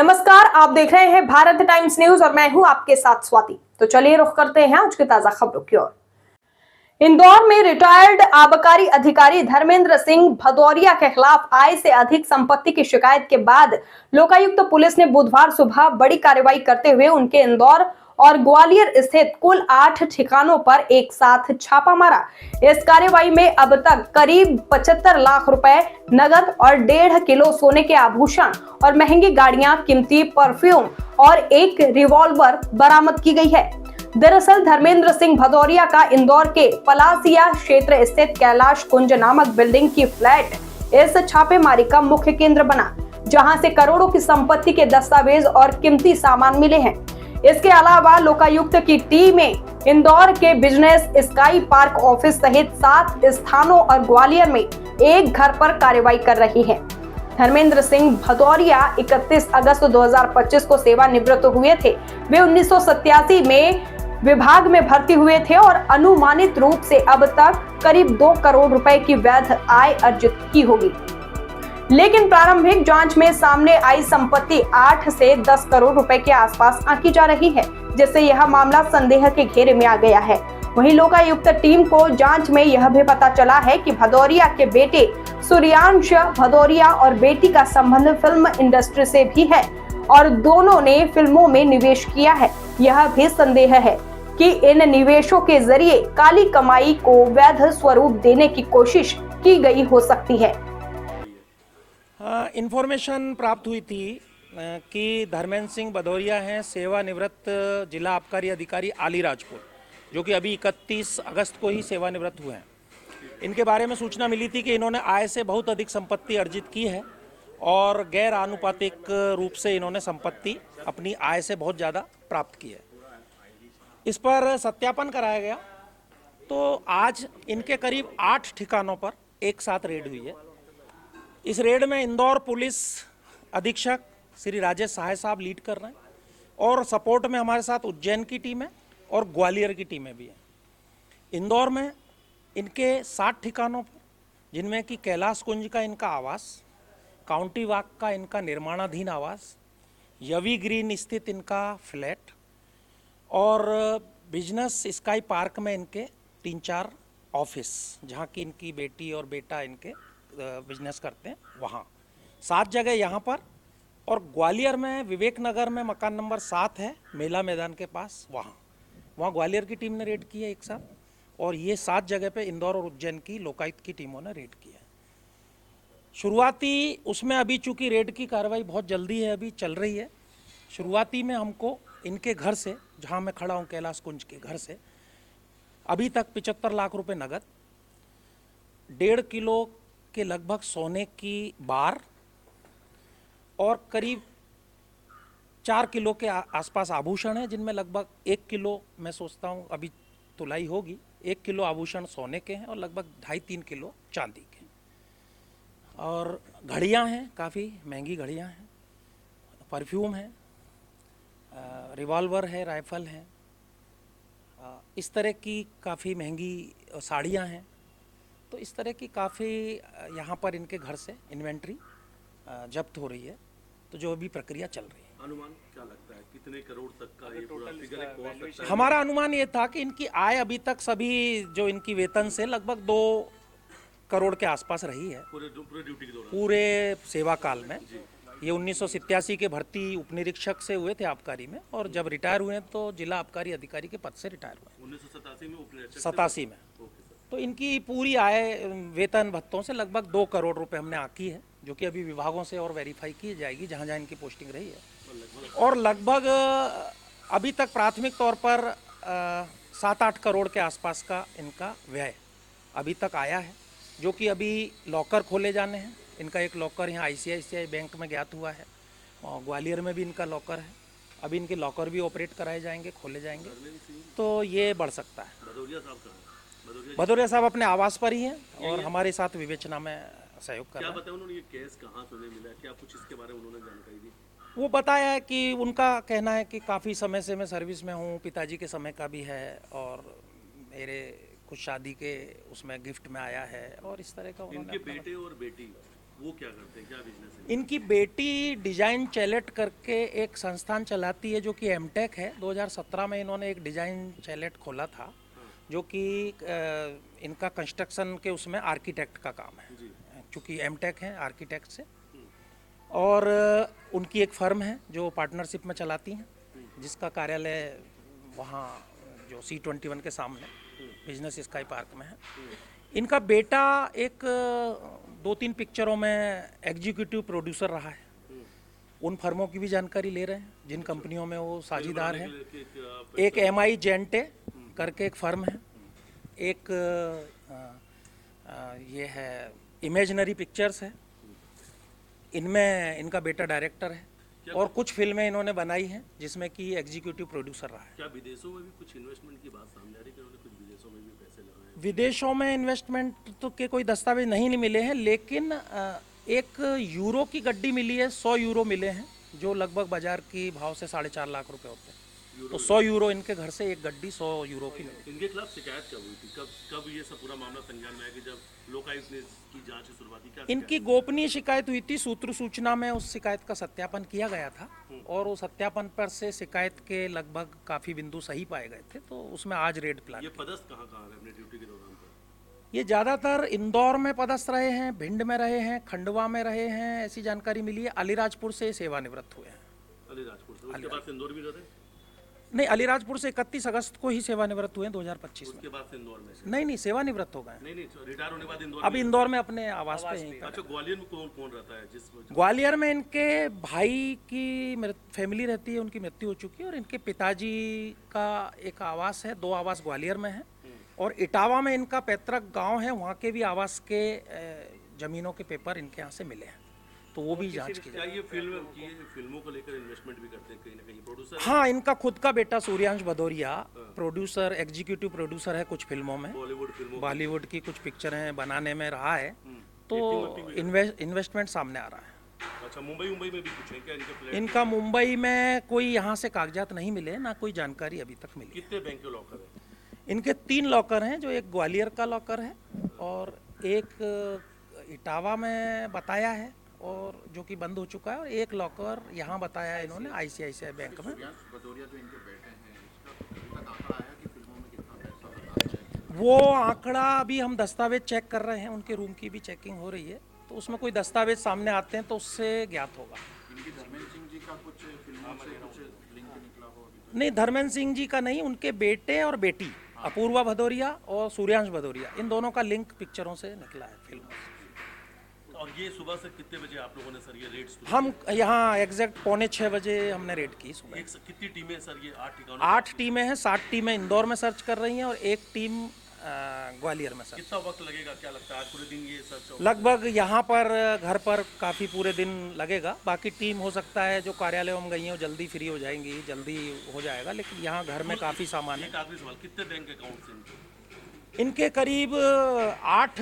नमस्कार, आप देख रहे हैं भारत टाइम्स न्यूज और मैं हूं आपके साथ स्वाति। तो चलिए रुख करते हैं आज की ताजा खबरों की ओर। इंदौर में रिटायर्ड आबकारी अधिकारी धर्मेंद्र सिंह भदौरिया के खिलाफ आय से अधिक संपत्ति की शिकायत के बाद लोकायुक्त पुलिस ने बुधवार सुबह बड़ी कार्रवाई करते हुए उनके इंदौर और ग्वालियर स्थित कुल 8 ठिकानों पर एक साथ छापा मारा। इस कार्रवाई में अब तक करीब 75 लाख रुपए नगद और 1.5 किलो सोने के आभूषण और महंगी गाड़ियां, कीमती परफ्यूम और एक रिवॉल्वर बरामद की गई है। दरअसल धर्मेंद्र सिंह भदौरिया का इंदौर के पलासिया क्षेत्र स्थित कैलाश कुंज नामक बिल्डिंग की फ्लैट इस छापेमारी का मुख्य केंद्र बना, जहां से करोड़ों की संपत्ति के दस्तावेज और कीमती सामान मिले हैं। इसके अलावा लोकायुक्त की टीमें इंदौर के बिजनेस स्काई पार्क ऑफिस सहित 7 स्थानों और ग्वालियर में एक घर पर कार्रवाई कर रही है। धर्मेंद्र सिंह भदौरिया 31 अगस्त 2025 को सेवानिवृत्त हुए थे। वे 1987 में विभाग में भर्ती हुए थे और अनुमानित रूप से अब तक करीब 2 करोड़ रुपए की वैध आय अर्जित की होगी। लेकिन प्रारंभिक जांच में सामने आई संपत्ति 8 से 10 करोड़ रुपए के आसपास आंकी जा रही है, जिससे यह मामला संदेह के घेरे में आ गया है। वहीं लोकायुक्त टीम को जांच में यह भी पता चला है कि भदौरिया के बेटे सूर्यांश भदौरिया और बेटी का संबंध फिल्म इंडस्ट्री से भी है और दोनों ने फिल्मों में निवेश किया है। यह भी संदेह है कि इन निवेशों के जरिए काली कमाई को वैध स्वरूप देने की कोशिश की गई हो सकती है। इन्फॉर्मेशन प्राप्त हुई थी कि धर्मेंद्र सिंह भदौरिया हैं सेवानिवृत्त जिला आबकारी अधिकारी अलीराजपुर, जो कि अभी 31 अगस्त को ही सेवानिवृत्त हुए हैं। इनके बारे में सूचना मिली थी कि इन्होंने आय से बहुत अधिक संपत्ति अर्जित की है और गैर आनुपातिक रूप से इन्होंने संपत्ति अपनी आय से बहुत ज़्यादा प्राप्त की है। इस पर सत्यापन कराया गया तो आज इनके करीब 8 ठिकानों पर एक साथ रेड हुई है। इस रेड में इंदौर पुलिस अधीक्षक श्री राजेश सहाय साहब लीड कर रहे हैं और सपोर्ट में हमारे साथ उज्जैन की टीम है और ग्वालियर की टीमें भी हैं। इंदौर में इनके 7 ठिकानों पर, जिनमें कि कैलाश कुंज का इनका आवास, काउंटी वाक का इनका निर्माणाधीन आवास, यवी ग्रीन स्थित इनका फ्लैट और बिजनेस स्काई पार्क में इनके 3-4 ऑफिस, जहाँ की इनकी बेटी और बेटा इनके बिजनेस करते हैं, वहाँ 7 जगह यहाँ पर। और ग्वालियर में विवेक नगर में मकान नंबर 7 है, मेला मैदान के पास, वहाँ ग्वालियर की टीम ने रेड की है एक साथ। और ये 7 जगह पे इंदौर और उज्जैन की लोकायुक्त की टीमों ने रेड किया है। शुरुआती उसमें अभी चूंकि रेड की कार्रवाई बहुत जल्दी है, अभी चल रही है। शुरुआती में हमको इनके घर से, जहाँ मैं खड़ा हूँ कैलाश कुंज के घर से, अभी तक 75 लाख रुपए नगद, 1.5 किलो के लगभग सोने की बार और करीब 4 किलो के आसपास आभूषण है, जिनमें लगभग 1 किलो मैं सोचता हूँ अभी तुलाई होगी, 1 किलो आभूषण सोने के हैं और लगभग 2.5-3 किलो चांदी के। और घड़ियाँ हैं, काफ़ी महंगी घड़ियाँ हैं, परफ्यूम है, रिवॉल्वर है, राइफल है, इस तरह की काफ़ी महंगी साड़ियाँ हैं। तो इस तरह की काफ़ी यहाँ पर इनके घर से इन्वेंट्री जब्त हो रही है। तो जो अभी प्रक्रिया चल रही है। अनुमान क्या लगता है कितने करोड़ तक का ये पूरा फिगर पहुंच सकता है? हमारा अनुमान ये था कि इनकी आय अभी तक सभी जो इनकी वेतन से लगभग 2 करोड़ के आसपास रही है पूरे ड्यूटी के दौरान, पूरे सेवा काल में। ये 1987 के भर्ती उपनिरीक्षक से हुए थे आबकारी में और जब रिटायर हुए तो जिला आबकारी अधिकारी के पद से रिटायर हुए 1987 में उपनिरीक्षक 87 में। तो इनकी पूरी आय वेतन भत्तों से लगभग 2 करोड़ रुपए हमने आकी है, जो कि अभी विभागों से और वेरीफाई की जाएगी जहाँ जहाँ इनकी पोस्टिंग रही है। और लगभग अभी तक प्राथमिक तौर पर 7-8 करोड़ के आसपास का इनका व्यय अभी तक आया है, जो कि अभी लॉकर खोले जाने हैं। इनका एक लॉकर यहाँ ICICI बैंक में ज्ञात हुआ है और ग्वालियर में भी इनका लॉकर है। अभी इनके लॉकर भी ऑपरेट कराए जाएंगे, खोले जाएंगे, तो ये बढ़ सकता है। भदौरिया साहब अपने आवास पर ही हैं और हमारे साथ विवेचना में सहयोग कर रहे हैं। क्या बताया उन्होंने, ये केस कहाँ से उन्हें मिला, क्या कुछ इसके बारे में उन्होंने जानकारी दी? वो बताया है कि उनका कहना है कि काफ़ी समय से मैं सर्विस में हूँ, पिताजी के समय का भी है और मेरे कुछ शादी के उसमें गिफ्ट में आया है और इस तरह का। इनके बेटे और बेटी वो क्या करते हैं, क्या बिजनेस है? इनकी बेटी डिजाइन चैलेट करके एक संस्थान चलाती है जो कि एमटेक है। 2017 में इन्होंने एक डिजाइन चैलेट खोला था जो कि इनका कंस्ट्रक्शन के उसमें आर्किटेक्ट का काम है, क्योंकि एमटेक है आर्किटेक्ट से। और उनकी एक फर्म है जो पार्टनरशिप में चलाती हैं, जिसका कार्यालय वहाँ जो C21 के सामने बिजनेस स्काई पार्क में है। इनका बेटा एक 2-3 पिक्चरों में एग्जीक्यूटिव प्रोड्यूसर रहा है। उन फर्मों की भी जानकारी ले रहे हैं जिन कंपनियों में वो साझीदार है। एक MI जेंटे करके एक फर्म है, एक ये है इमेजिनरी पिक्चर्स है, इनमें इनका बेटा डायरेक्टर है। और कुछ फिल्में इन्होंने बनाई हैं जिसमें कि एग्जीक्यूटिव प्रोड्यूसर रहा है। क्या विदेशों में भी कुछ इन्वेस्टमेंट की बात सामने आ रही है कि उन्होंने कुछ विदेशों में भी पैसे लगाए हैं? विदेशों में इन्वेस्टमेंट तो के कोई दस्तावेज नहीं मिले हैं, लेकिन एक यूरो की गड्डी मिली है, 100 यूरो मिले हैं, जो लगभग बाजार की भाव से 4.5 लाख रुपए होते हैं। तो 100 यूरो इनके घर से एक गड्डी 100 यूरो की मिली। इनके खिलाफ शिकायत कब हुई थी, कब ये सब पूरा मामला संज्ञान में आया कि जब लोकायुक्त ने की जांच की शुरुआत की? क्या इनकी गोपनीय शिकायत हुई थी, सूत्र सूचना में उस शिकायत का सत्यापन किया गया था और उस सत्यापन पर से शिकायत के लगभग काफ़ी बिंदु सही पाए गए थे, तो उसमें आज रेड प्लान। ये पदस्थ कहाँ कहाँ है अपने ड्यूटी के दौरान पर? ये ज़्यादातर इंदौर में पदस्थ रहे हैं, भिंड में रहे हैं, खंडवा में रहे हैं, ऐसी जानकारी मिली है। अलीराजपुर से सेवानिवृत्त हुए हैं। अलीराजपुर से, उसके बाद से इंदौर भी रहे? नहीं, अलीराजपुर से 31 अगस्त को ही सेवानिवृत्त हुए हैं 2025 में। उसके बाद से इंदौर में? नहीं, सेवानिवृत्त हो गए हैं। नहीं, रिटायर होने के बाद इंदौर अब इंदौर में अपने आवास पे यहीं। अच्छा, ग्वालियर में कौन कौन रहता है? ग्वालियर में इनके भाई की फैमिली रहती है, उनकी मृत्यु हो चुकी है, और इनके पिताजी का एक आवास है, 2 आवास ग्वालियर में है, और इटावा में इनका पैतृक गांव है, वहाँ के भी आवास के जमीनों के पेपर इनके यहाँ से मिले हैं, तो वो भी जांच की क्या ये फिल्मों को लेकर इन्वेस्टमेंट भी करते हैं कहीं ना कहीं प्रोड्यूसर? हाँ, इनका खुद का बेटा Suryansh Bhadauria producer, executive producer है कुछ फिल्मों में, बॉलीवुड की कुछ पिक्चरें बनाने में रहा है, तो इन्वेस्टमेंट सामने आ रहा है। अच्छा, मुंबई में भी कुछ है क्या इनके फ्लैट? इनका मुंबई में कोई यहाँ से कागजात नहीं मिले, ना कोई जानकारी अभी तक मिली। कितने बैंक के लॉकर है इनके? 3 लॉकर हैं, जो एक ग्वालियर का लॉकर है और एक इटावा में बताया है और जो कि बंद हो चुका है, और एक लॉकर यहाँ बताया है इन्होंने ICICI बैंक में। वो आंकड़ा अभी हम दस्तावेज चेक कर रहे हैं, उनके रूम की भी चेकिंग हो रही है, तो उसमें कोई दस्तावेज सामने आते हैं तो उससे ज्ञात होगा। धर्मेंद्र सिंह जी का कुछ फिल्मों से कुछ लिंक निकला हो? नहीं, धर्मेंद्र सिंह जी का नहीं, उनके बेटे और बेटी अपूर्वा भदौरिया और सूर्यांश भदौरिया, इन दोनों का लिंक पिक्चरों से निकला है, फिल्मों से। और ये सुबह से कितने बजे आप लोगों ने सर ये रेड शुरू? हम यहाँ एग्जैक्ट 5:45 बजे हमने रेड की सुबह। कितनी टीमें सर? ये 8 ठिकानों? 8 टीमें हैं, 7 टीमें इंदौर में सर्च कर रही हैं और एक टीम ग्वालियर में सर्च। कितना वक्त लगेगा, क्या लगता है आज पूरे दिन ये सर्च? लगभग यहाँ पर घर पर काफ़ी पूरे दिन लगेगा, बाकी टीम हो सकता है जो कार्यालयों में गई हैं वो जल्दी फ्री हो जाएंगी, जल्दी हो जाएगा, लेकिन यहाँ घर में काफ़ी सामान है। एक आखिरी सवाल, कितने बैंक अकाउंट से इनके करीब 8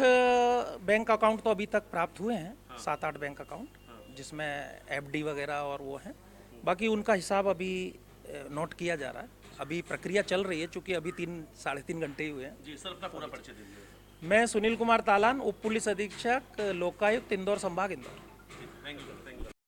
बैंक अकाउंट तो अभी तक प्राप्त हुए हैं, 7-8 बैंक अकाउंट, जिसमें FD वगैरह और वो हैं, बाकी उनका हिसाब अभी नोट किया जा रहा है, अभी प्रक्रिया चल रही है, चूँकि अभी 3-3.5 घंटे ही हुए हैं। जी सर, अपना पूरा परिचय दीजिए। मैं सुनील कुमार तालान, उप पुलिस अधीक्षक, लोकायुक्त इंदौर संभाग, इंदौर। Thank you.